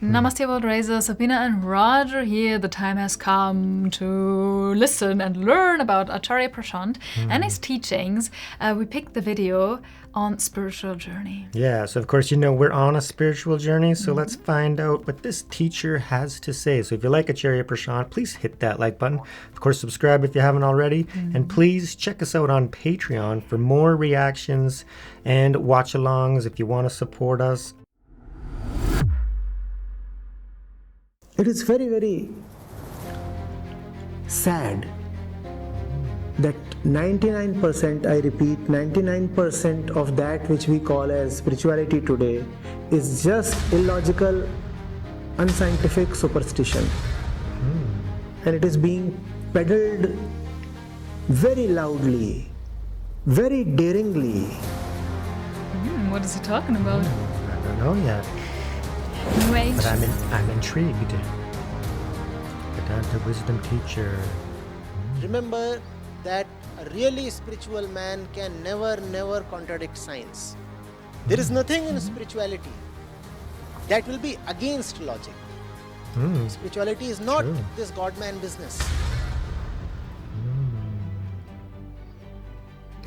Namaste, World Raiser. Sabina and Roger here. The time has come to listen and learn about Acharya Prashant and his teachings. We picked the video on spiritual journey. Yeah, so of course, we're on a spiritual journey, so let's find out what this teacher has to say. So if you like Acharya Prashant, please hit that like button. Of course, subscribe if you haven't already. And please check us out on Patreon for more reactions and watch-alongs if you want to support us. It is very, very sad that 99%, I repeat, 99% of that which we call as spirituality today is just illogical, unscientific superstition. And it is being peddled very loudly, very daringly. What is he talking about? I don't know yet, New Age? but I'm intrigued. Vedanta wisdom teacher. Remember that a really spiritual man can never contradict science. There is nothing in spirituality that will be against logic. Spirituality is not this God-man business.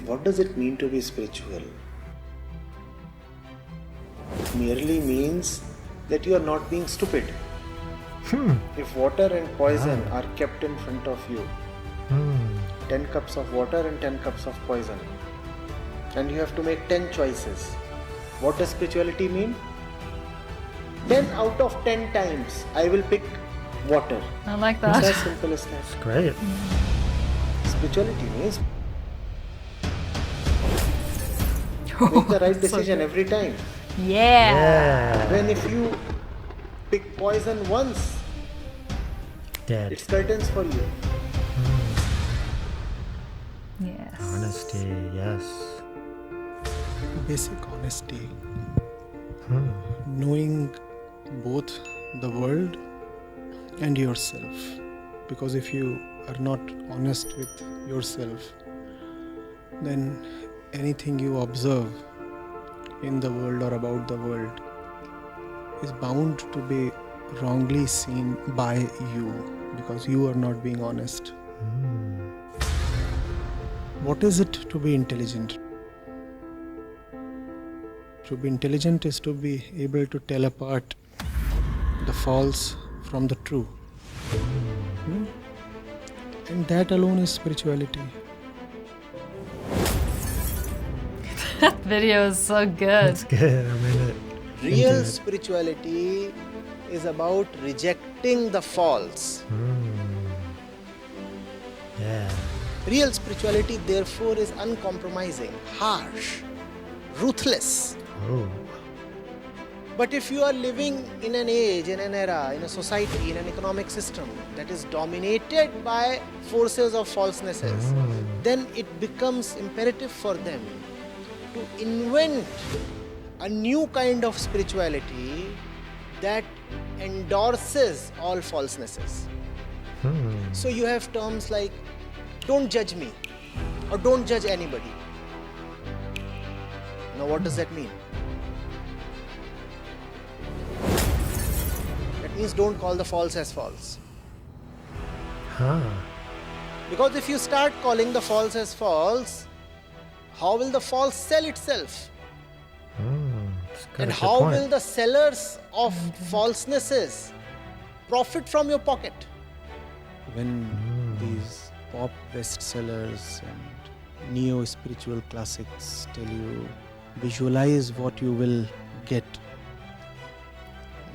What does it mean to be spiritual? It merely means that you are not being stupid. If water and poison are kept in front of you, 10 cups of water and 10 cups of poison, and you have to make 10 choices, what does spirituality mean? 10 out of 10 times I will pick water. I like It's that. as simple as that. It's great. Spirituality means make the right decision every time. Yeah. When if you pick poison once, Dead. it's curtains for you. Yes. Honesty, yes. Basic honesty. Knowing both the world and yourself. Because if you are not honest with yourself, then anything you observe in the world or about the world is bound to be wrongly seen by you, because you are not being honest. What is it to be intelligent? To be intelligent is to be able to tell apart the false from the true. And that alone is spirituality. That video is so good. It's good. I'm in it. Real spirituality is about rejecting the false. Yeah. Real spirituality, therefore, is uncompromising, harsh, ruthless. Oh. But if you are living in an age, in an era, in a society, in an economic system that is dominated by forces of falsenesses, then it becomes imperative for them to invent a new kind of spirituality that endorses all falsenesses. So you have terms like, don't judge me, or don't judge anybody. Now what does that mean? That means don't call the false as false. Because if you start calling the false as false, how will the false sell itself? And how will the sellers of falsenesses profit from your pocket? When these pop bestsellers and neo-spiritual classics tell you, visualize what you will get,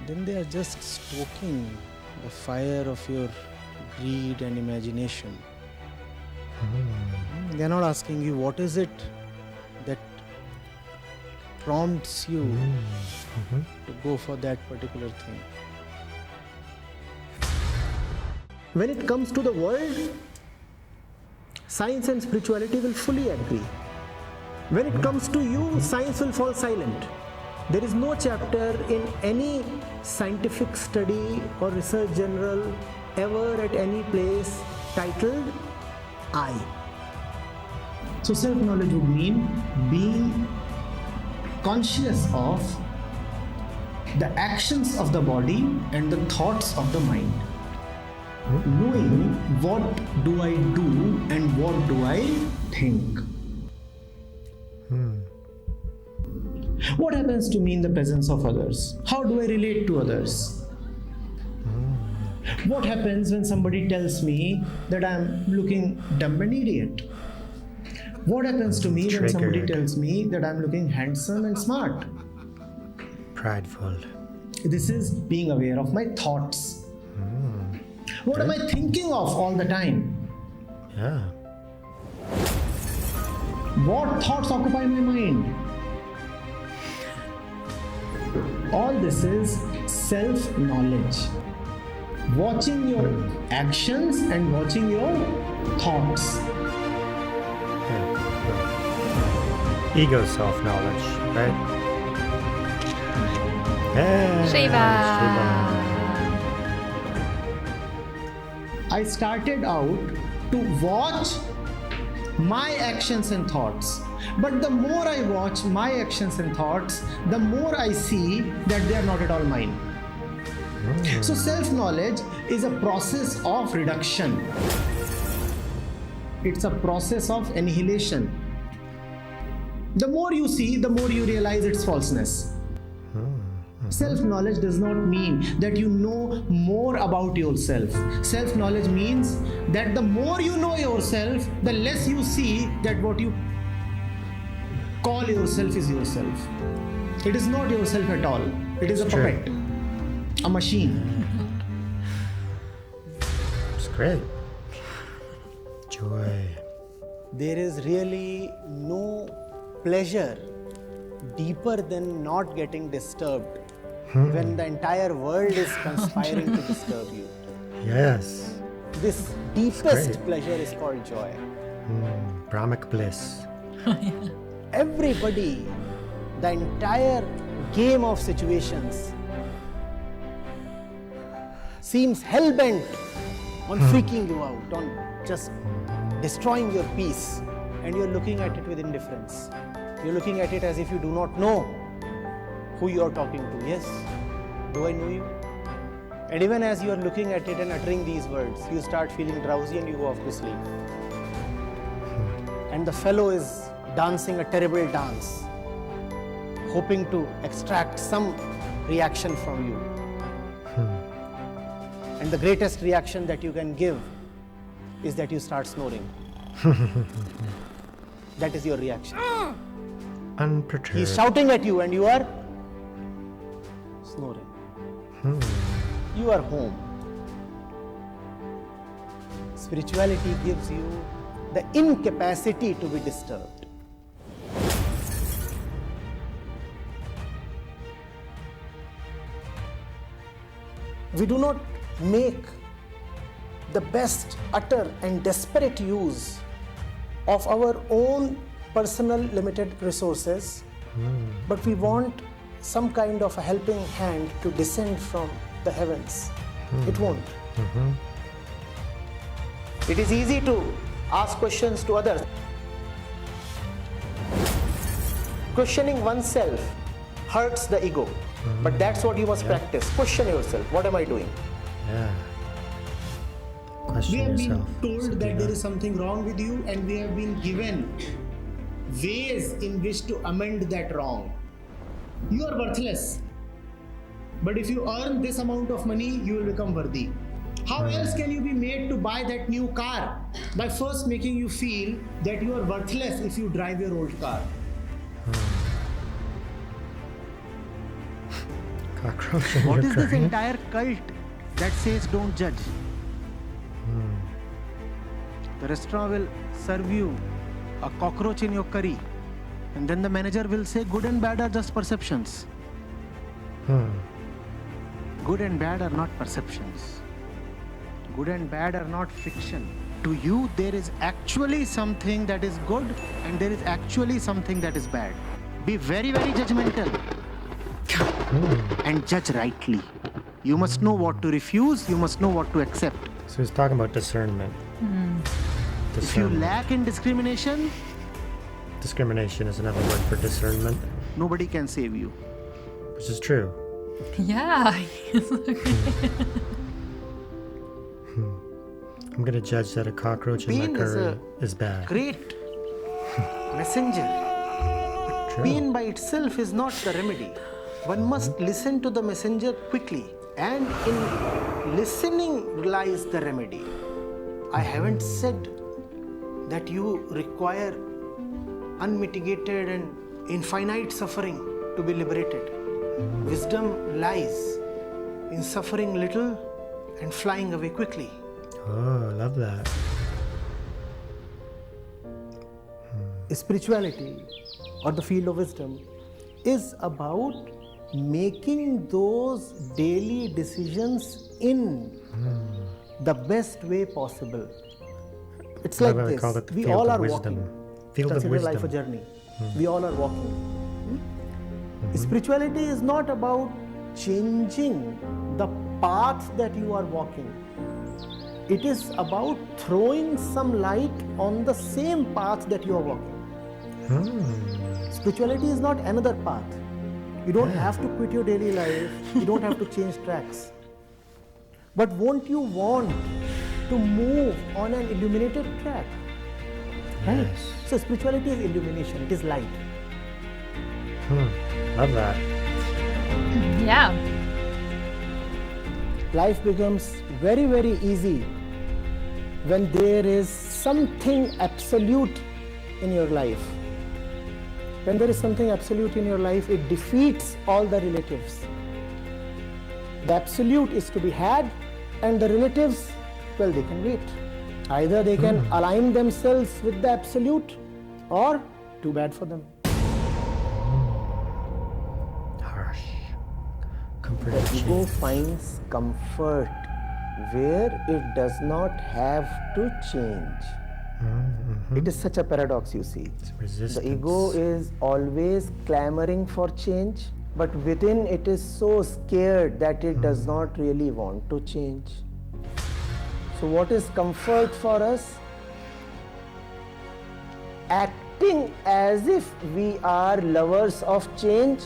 then they are just stoking the fire of your greed and imagination. They are not asking you what is it that prompts you to go for that particular thing. When it comes to the world, science and spirituality will fully agree. When it comes to you, science will fall silent. There is no chapter in any scientific study or research journal ever at any place titled I. So self-knowledge would mean being conscious of the actions of the body and the thoughts of the mind. Knowing what do I do and what do I think. What happens to me in the presence of others? How do I relate to others? What happens when somebody tells me that I'm looking dumb and idiot? What happens to me when somebody tells me that I'm looking handsome and smart? Prideful. This is being aware of my thoughts. What am I thinking of all the time? Yeah. What thoughts occupy my mind? All this is self-knowledge. Watching your actions and watching your thoughts. Ego self-knowledge, right? Shiva. I started out to watch my actions and thoughts. But the more I watch my actions and thoughts, the more I see that they are not at all mine. So self-knowledge is a process of reduction. It's a process of annihilation. The more you see, the more you realize its falseness. Self-knowledge does not mean that you know more about yourself. Self-knowledge means that the more you know yourself, the less you see that what you call yourself is yourself. It is not yourself at all. It is a puppet, a machine. It's great. Joy. There is really no pleasure deeper than not getting disturbed when the entire world is conspiring to disturb you. Yes. This deepest pleasure is called joy. Brahmic bliss. Everybody, the entire game of situations seems hell-bent on freaking you out, on just destroying your peace, and you're looking at it with indifference. You're looking at it as if you do not know who you are talking to. Yes, do I know you? And even as you are looking at it and uttering these words, you start feeling drowsy and you go off to sleep. And the fellow is dancing a terrible dance, hoping to extract some reaction from you. And the greatest reaction that you can give is that you start snoring. That is your reaction. Unperturbed. He's shouting at you and you are snoring. You are home. Spirituality gives you the incapacity to be disturbed. We do not make the best, utter and desperate use of our own personal limited resources, but we want some kind of a helping hand to descend from the heavens. It won't. It is easy to ask questions to others. Questioning oneself hurts the ego, but that's what you must practice. Question yourself. What am I doing? Yeah. Question We have yourself. been told that there is something wrong with you, and we have been given ways in which to amend that wrong. You are worthless, but if you earn this amount of money, you will become worthy. How else can you be made to buy that new car? By first making you feel that you are worthless if you drive your old car. Cockroach in What your is this curry? entire cult that says don't judge? The restaurant will serve you a cockroach in your curry, and then the manager will say good and bad are just perceptions. Good and bad are not perceptions. Good and bad are not fiction. To you, there is actually something that is good and there is actually something that is bad. Be very, very judgmental and judge rightly. You must know what to refuse, you must know what to accept. So he's talking about discernment. If you lack in discrimination, Discrimination is another word for discernment, nobody can save you. which is true. Yeah. I'm gonna judge that a cockroach in Pain my is curry a is bad. great messenger. True. Pain by itself is not the remedy. One must listen to the messenger quickly, and in listening lies the remedy. I haven't said that you require unmitigated and infinite suffering to be liberated. Wisdom lies in suffering little and flying away quickly. Oh, I love that. Spirituality or the field of wisdom is about making those daily decisions in the best way possible. It's like Love how they this. call it the We field all of are wisdom. walking. Field of Consider life a wisdom. journey. We all are walking. Spirituality is not about changing the path that you are walking. It is about throwing some light on the same path that you are walking. Spirituality is not another path. You don't have to quit your daily life. You don't have to change tracks. But won't you want to move on an illuminated track? Right? Yes. So spirituality is illumination. It is light. Love that. Yeah. Life becomes very, very easy when there is something absolute in your life. When there is something absolute in your life, it defeats all the relatives. The absolute is to be had, and the relatives, well, they can wait. Either they can align themselves with the absolute, or too bad for them. Harsh. Comfort The and ego change. finds comfort where it does not have to change. It is such a paradox, you see. Resistance. The ego is always clamoring for change, but within it is so scared that it does not really want to change. So, what is comfort for us? Acting as if we are lovers of change,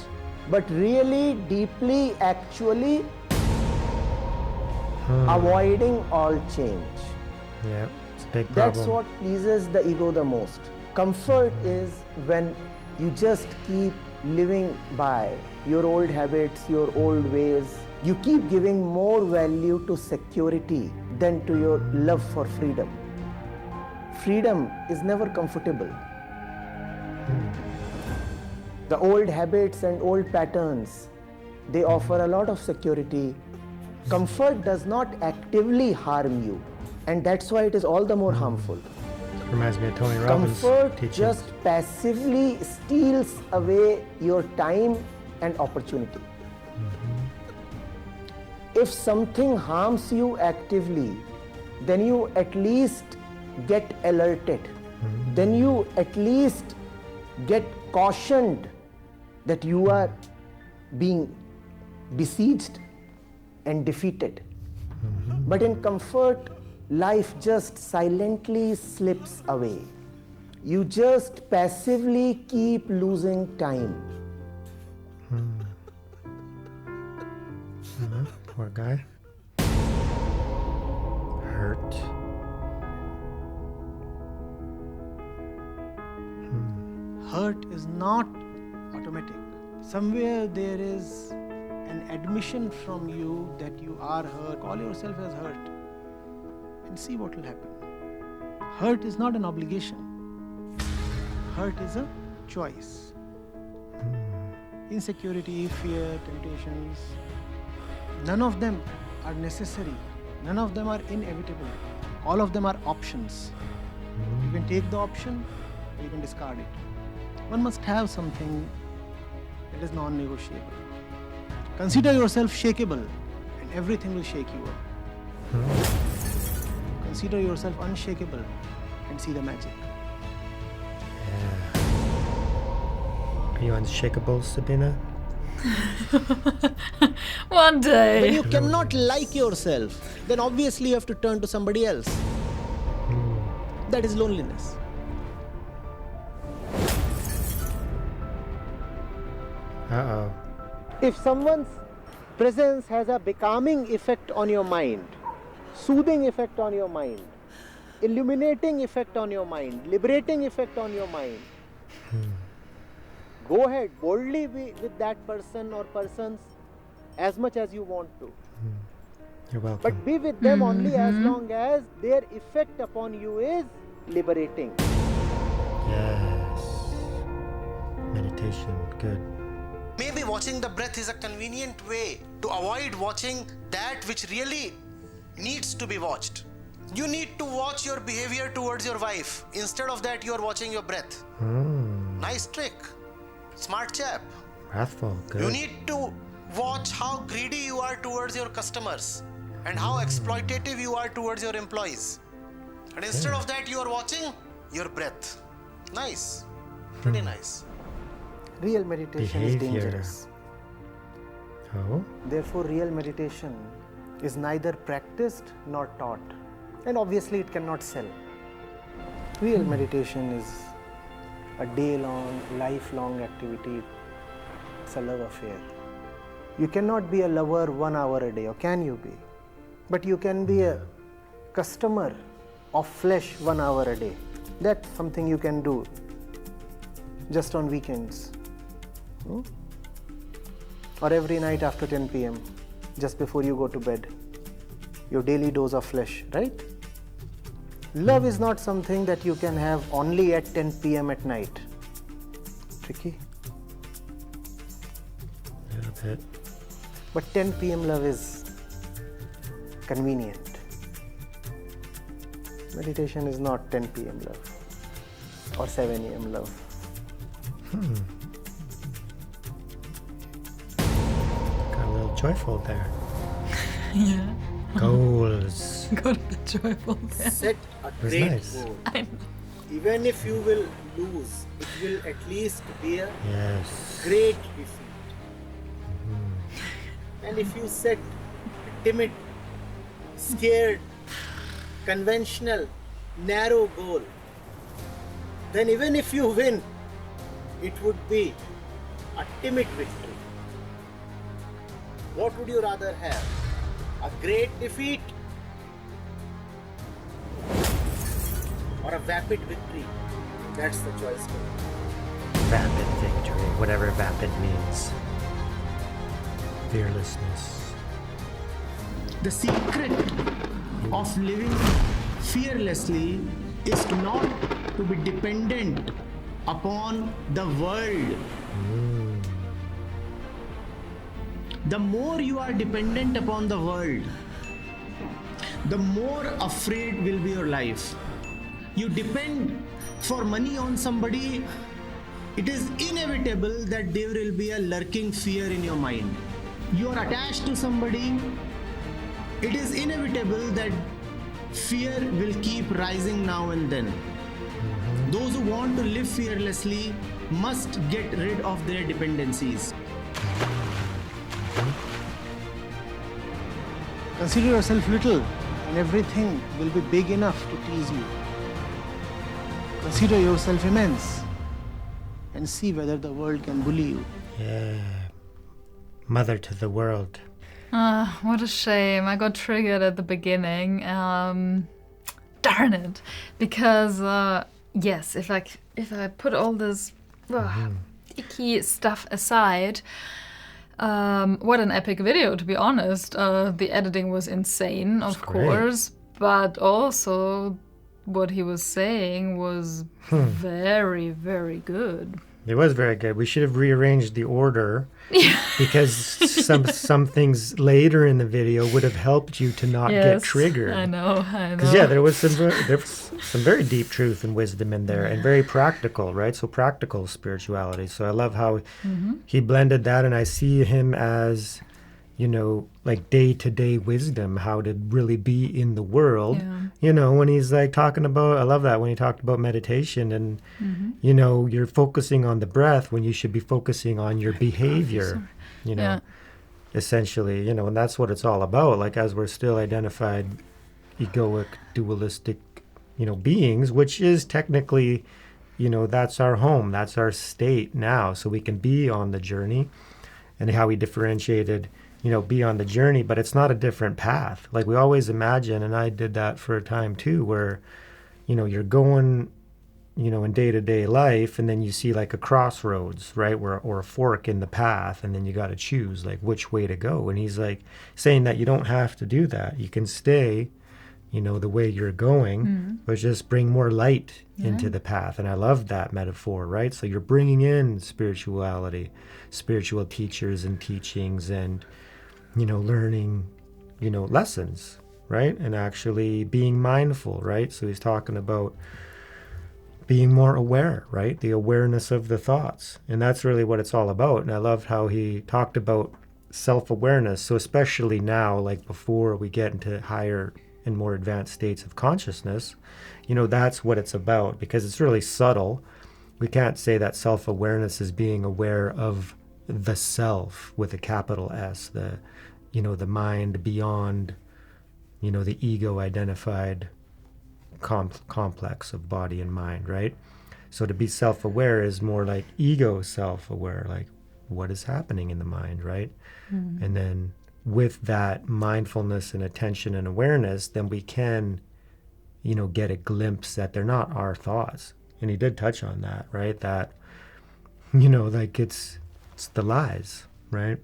but really, deeply, actually avoiding all change. Yeah, it's a big problem. That's what pleases the ego the most. Comfort is when you just keep living by your old habits, your old ways. You keep giving more value to security than to your love for freedom. Freedom is never comfortable. The old habits and old patterns, they offer a lot of security. Comfort does not actively harm you, and that's why it is all the more harmful. Reminds me of Tony Robbins' Comfort teachings. just passively steals away your time and opportunity. If something harms you actively, then you at least get alerted. Then you at least get cautioned that you are being besieged and defeated. But in comfort, life just silently slips away. You just passively keep losing time. Poor guy. Hurt. Hurt is not automatic. Somewhere there is an admission from you that you are hurt. Call yourself as hurt and see what will happen. Hurt is not an obligation. Hurt is a choice. Insecurity, fear, temptations, none of them are necessary. None of them are inevitable. All of them are options. You can take the option or you can discard it. One must have something that is non-negotiable. Consider yourself shakeable and everything will shake you up. Consider yourself unshakable and see the magic. Are you unshakable, Sabina? One day. When you cannot like yourself, then obviously you have to turn to somebody else. That is loneliness. Uh-oh. If someone's Presence has a becoming effect on your mind, soothing effect on your mind, illuminating effect on your mind, liberating effect on your mind. Go ahead, boldly be with that person or persons as much as you want to. You're welcome. But be with them only as long as their effect upon you is liberating. Yes. Meditation, good. Maybe watching the breath is a convenient way to avoid watching that which really needs to be watched. You need to watch your behavior towards your wife. Instead of that, you are watching your breath. Nice trick. Smart chap. Breathful, good. You need to watch how greedy you are towards your customers and how exploitative you are towards your employees. And instead of that, you are watching your breath. Nice. Pretty nice. Real meditation is Behavior. dangerous. Oh? Therefore, real meditation is neither practiced nor taught. And obviously, it cannot sell. Real meditation is a day-long, lifelong activity. It's a love affair. You cannot be a lover 1 hour a day, or can you be? But you can be a customer of flesh 1 hour a day. That's something you can do just on weekends. Or every night after 10 p.m., just before you go to bed. Your daily dose of flesh, right? Love is not something that you can have only at 10 p.m. at night. Tricky. A little bit. But 10 p.m. love is convenient. Meditation is not 10 p.m. love or 7 a.m. love. Got a little joyful there. Yeah. Goals. Got a bit joyful there. Set a was great nice. goal. I know. Even if you will lose, it will at least be a Yes. great defeat. And if you set a timid, scared, conventional, narrow goal, then even if you win, it would be a timid victory. What would you rather have? A great defeat or a vapid victory? That's the choice. Vapid victory, whatever vapid means. Fearlessness. The secret of living fearlessly is not to be dependent upon the world. The more you are dependent upon the world, the more afraid will be your life. You depend for money on somebody, it is inevitable that there will be a lurking fear in your mind. You are attached to somebody, it is inevitable that fear will keep rising now and then. Those who want to live fearlessly must get rid of their dependencies. Consider yourself little and everything will be big enough to tease you. Consider yourself immense and see whether the world can bully you. Yeah. Mother to the world. What a shame. I got triggered at the beginning. Darn it. Because, yes, if I put all this icky stuff aside, what an epic video, to be honest. The editing was insane, of course, but also what he was saying was very, very good. It was very good. We should have rearranged the order because some things later in the video would have helped you to not get triggered. I know. Because there was some very deep truth and wisdom in there, and very practical, right? So practical spirituality. So I love how he blended that, and I see him as, like day-to-day wisdom, how to really be in the world. When he's like talking about, I love that when he talked about meditation and, you're focusing on the breath when you should be focusing on your behavior, essentially, and that's what it's all about. Like, as we're still identified egoic, dualistic, beings, which is technically, that's our home, that's our state now. So we can be on the journey, and how he differentiated be on the journey, but it's not a different path. Like we always imagine, and I did that for a time too, where, you're going, in day-to-day life, and then you see like a crossroads, right? Or a fork in the path, and then you got to choose like which way to go. And he's like saying that you don't have to do that. You can stay, the way you're going, but just bring more light into the path. And I love that metaphor, right? So you're bringing in spirituality, spiritual teachers and teachings, and, learning, lessons, right? And actually being mindful, right? So he's talking about being more aware, right? The awareness of the thoughts. And that's really what it's all about. And I loved how he talked about self-awareness. So especially now, like before we get into higher and more advanced states of consciousness, that's what it's about, because it's really subtle. We can't say that self-awareness is being aware of the self with a capital S, the mind beyond, the ego identified complex of body and mind, right? So to be self-aware is more like ego self-aware, like what is happening in the mind, right? And then with that mindfulness and attention and awareness, then we can, get a glimpse that they're not our thoughts. And he did touch on that, right? That, like it's the lies, right?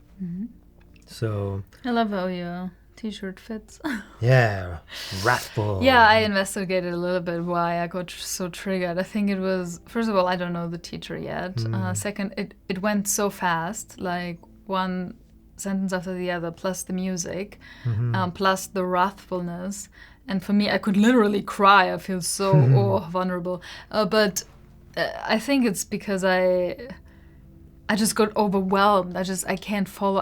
So I love how your t-shirt fits. yeah, wrathful. Yeah, I investigated a little bit why I got so triggered. I think it was, first of all, I don't know the teacher yet. Second, it went so fast, like one sentence after the other, plus the music, plus the wrathfulness. And for me, I could literally cry. I feel so vulnerable. But I think it's because I just got overwhelmed. I can't follow.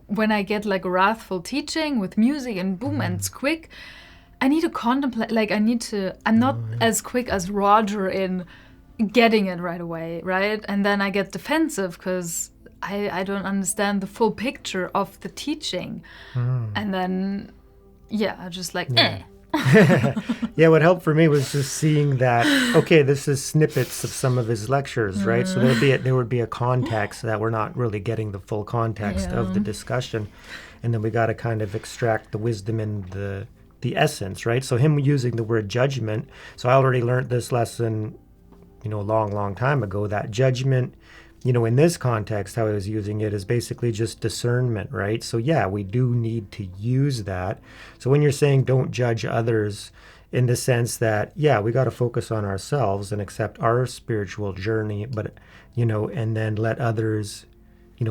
When I get like wrathful teaching with music and boom, and it's quick, I need to contemplate. Like I'm not as quick as Roger in getting it right away, right? And then I get defensive because I don't understand the full picture of the teaching. And then, I just like, Yeah, what helped for me was just seeing that, okay, this is snippets of some of his lectures, right? So there would be a context that we're not really getting the full context of the discussion. And then we got to kind of extract the wisdom and the essence, right? So him using the word judgment. So I already learned this lesson, a long time ago, that judgment, in this context, how I was using it is basically just discernment, right? So we do need to use that. So when you're saying don't judge others, in the sense that, we got to focus on ourselves and accept our spiritual journey, but, and then let others,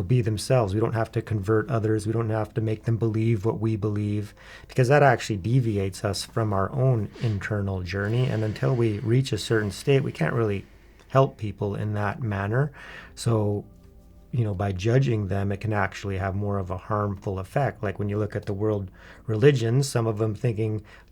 be themselves. We don't have to convert others. We don't have to make them believe what we believe, because that actually deviates us from our own internal journey. And until we reach a certain state, we can't really help people in that manner. So, by judging them, it can actually have more of a harmful effect. Like when you look at the world religions, some of them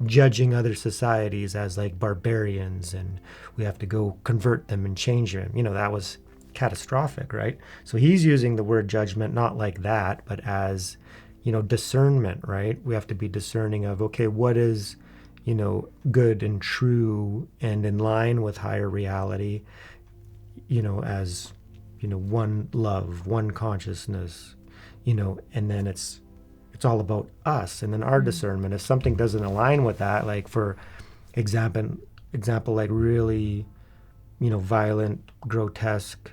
judging other societies as like barbarians, and we have to go convert them and change them. That was catastrophic, right? So he's using the word judgment not like that, but as, discernment, right? We have to be discerning of, okay, what is, good and true and in line with higher reality, as, one love, one consciousness, and then it's all about us. And then our discernment, if something doesn't align with that, like for example, like really, violent, grotesque,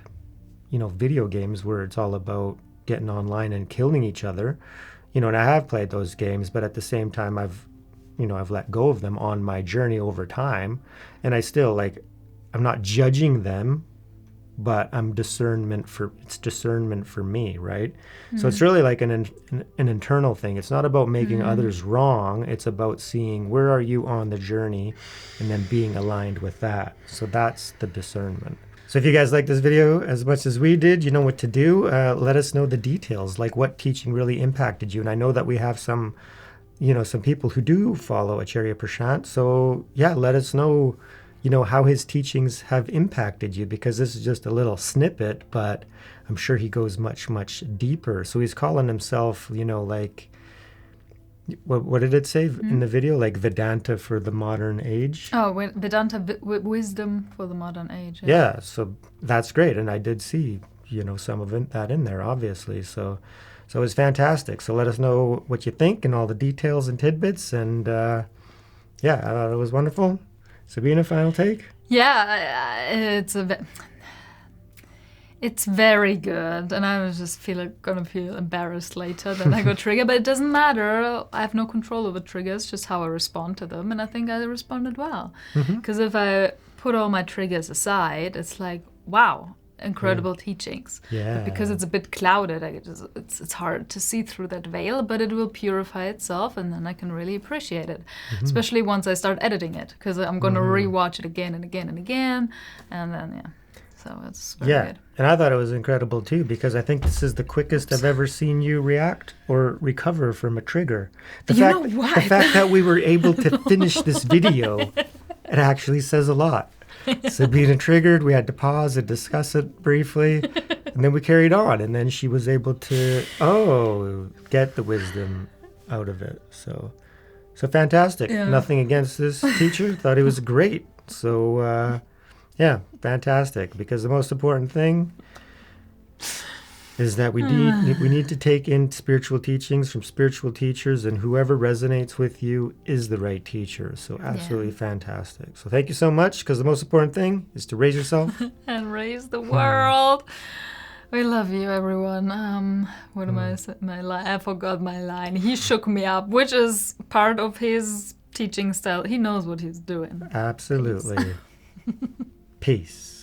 video games where it's all about getting online and killing each other, and I have played those games, but at the same time, I've let go of them on my journey over time. And I still I'm not judging them, but it's discernment for me, right? So it's really like an internal thing. It's not about making others wrong. It's about seeing where are you on the journey and then being aligned with that. So that's the discernment. So if you guys like this video as much as we did, you know what to do. Let us know the details, like what teaching really impacted you. And I know that we have some people who do follow Acharya Prashant. So let us know, how his teachings have impacted you, because this is just a little snippet, but I'm sure he goes much, much deeper. So he's calling himself, like, what did it say in the video? Like Vedanta for the modern age? Oh, Vedanta wisdom for the modern age. Yeah, so that's great. And I did see, some of that in there, obviously. So So it was fantastic. So let us know what you think and all the details and tidbits. And yeah, I thought it was wonderful. Sabina, final take? Yeah, it's very good, and I was just gonna feel embarrassed later that I got triggered, but it doesn't matter. I have no control over triggers, just how I respond to them, and I think I responded well. Because if I put all my triggers aside, it's like, wow, incredible teachings. Yeah. But because it's a bit clouded, it's hard to see through that veil, but it will purify itself, and then I can really appreciate it, especially once I start editing it, because I'm gonna rewatch it again and again and again, and then, yeah. So it's very good. And I thought it was incredible too, because I think this is the quickest I've ever seen you react or recover from a trigger. The fact that we were able to finish this video, it actually says a lot. So being triggered, we had to pause and discuss it briefly, and then we carried on, and then she was able to get the wisdom out of it. So fantastic. Yeah. Nothing against this teacher. Thought he was great. So yeah, fantastic. Because the most important thing is that we need to take in spiritual teachings from spiritual teachers, and whoever resonates with you is the right teacher. So absolutely fantastic. So thank you so much, because the most important thing is to raise yourself and raise the world. We love you, everyone. What am I saying? I forgot my line. He shook me up, which is part of his teaching style. He knows what he's doing. Absolutely. Peace.